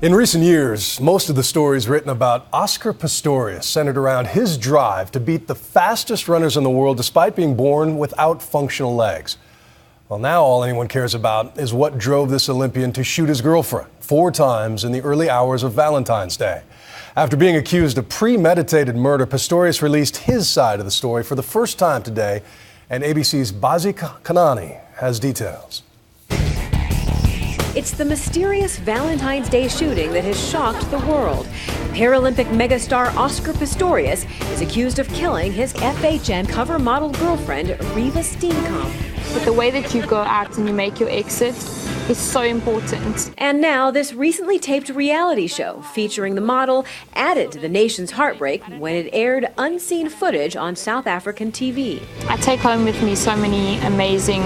In recent years, most of the stories written about Oscar Pistorius centered around his drive to beat the fastest runners in the world despite being born without functional legs. Well, now all anyone cares about is what drove this Olympian to shoot his girlfriend 4 times in the early hours of Valentine's Day. After being accused of premeditated murder, Pistorius released his side of the story for the first time today, and ABC's Bazi Kanani has details. It's the mysterious Valentine's Day shooting that has shocked the world. Paralympic megastar Oscar Pistorius is accused of killing his FHM cover model girlfriend, Riva Steenkamp. But the way that you go out and you make your exit is so important. And now this recently taped reality show featuring the model added to the nation's heartbreak when it aired unseen footage on South African TV. I take home with me so many amazing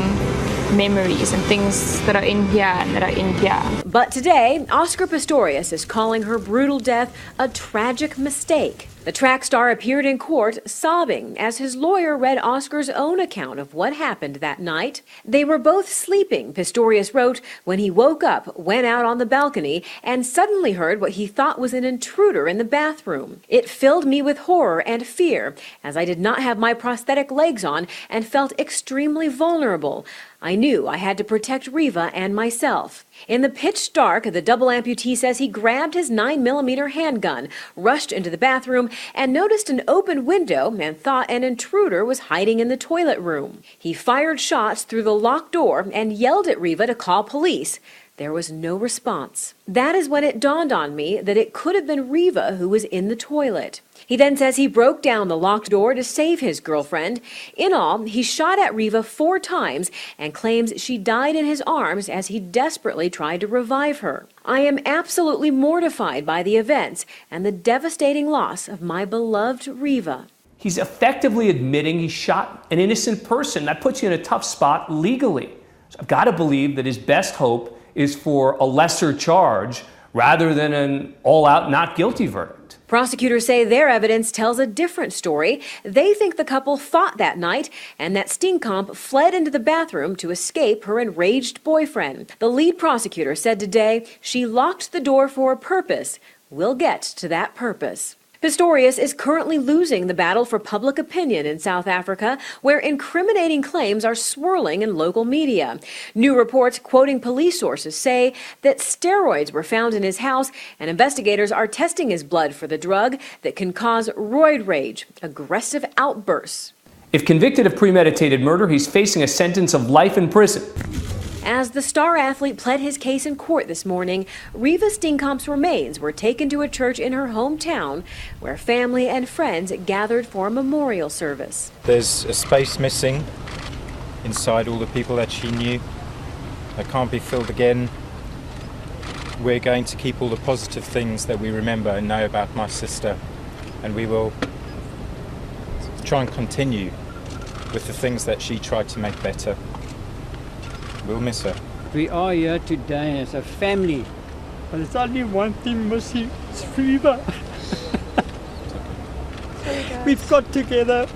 memories and things that are in here and that are in here. But today, Oscar Pistorius is calling her brutal death a tragic mistake. The track star appeared in court sobbing as his lawyer read Oscar's own account of what happened that night. They were both sleeping, Pistorius wrote, when he woke up, went out on the balcony, and suddenly heard what he thought was an intruder in the bathroom. It filled me with horror and fear, as I did not have my prosthetic legs on and felt extremely vulnerable. I knew I had to protect Riva and myself. In the pitch dark, the double amputee says he grabbed his 9mm handgun, rushed into the bathroom, and noticed an open window and thought an intruder was hiding in the toilet room. He fired shots through the locked door and yelled at Riva to call police. There was no response. That is when it dawned on me that it could have been Riva who was in the toilet. He then says he broke down the locked door to save his girlfriend. In all, he shot at Riva 4 times and claims she died in his arms as he desperately tried to revive her. I am absolutely mortified by the events and the devastating loss of my beloved Riva. He's effectively admitting he shot an innocent person. That puts you in a tough spot legally. So I've got to believe that his best hope is for a lesser charge rather than an all-out not guilty verdict. Prosecutors say their evidence tells a different story. They think the couple fought that night and that Steenkamp fled into the bathroom to escape her enraged boyfriend. The lead prosecutor said today she locked the door for a purpose. We'll get to that purpose. Pistorius is currently losing the battle for public opinion in South Africa, where incriminating claims are swirling in local media. New reports quoting police sources say that steroids were found in his house, and investigators are testing his blood for the drug that can cause roid rage, aggressive outbursts. If convicted of premeditated murder, he's facing a sentence of life in prison. As the star athlete pled his case in court this morning, Riva Steenkamp's remains were taken to a church in her hometown, where family and friends gathered for a memorial service. There's a space missing inside all the people that she knew. It can't be filled again. We're going to keep all the positive things that we remember and know about my sister, and we will try and continue with the things that she tried to make better. We'll miss her. We are here today as a family, but there's only one thing missing, it's Riva. We've got together,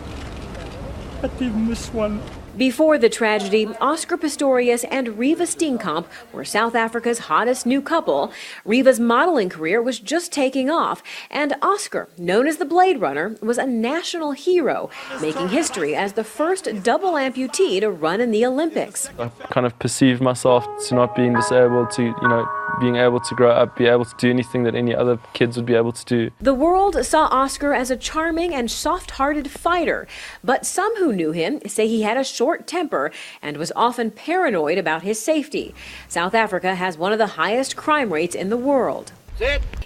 but we've missed one. Before the tragedy, Oscar Pistorius and Riva Steenkamp were South Africa's hottest new couple. Riva's modeling career was just taking off, and Oscar, known as the Blade Runner, was a national hero, making history as the first double amputee to run in the Olympics. I kind of perceived myself to not being disabled, to, being able to grow up, be able to do anything that any other kids would be able to do. The world saw Oscar as a charming and soft-hearted fighter, but some who knew him say he had a short temper and was often paranoid about his safety. South Africa has one of the highest crime rates in the world.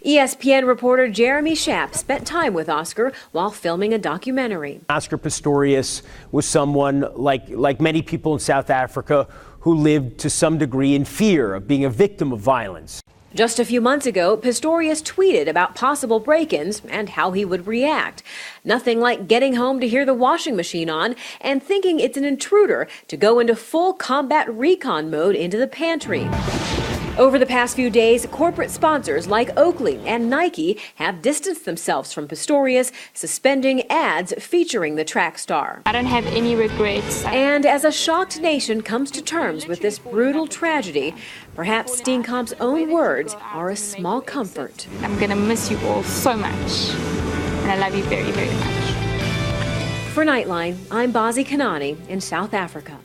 ESPN reporter Jeremy Schaap spent time with Oscar while filming a documentary. Oscar Pistorius was someone like many people in South Africa who lived to some degree in fear of being a victim of violence. Just a few months ago, Pistorius tweeted about possible break-ins and how he would react. Nothing like getting home to hear the washing machine on and thinking it's an intruder to go into full combat recon mode into the pantry. Over the past few days, corporate sponsors like Oakley and Nike have distanced themselves from Pistorius, suspending ads featuring the track star. I don't have any regrets. And as a shocked nation comes to terms with this brutal tragedy, perhaps Steenkamp's own words are a small comfort. I'm going to miss you all so much, and I love you very, very much. For Nightline, I'm Bazi Kanani in South Africa.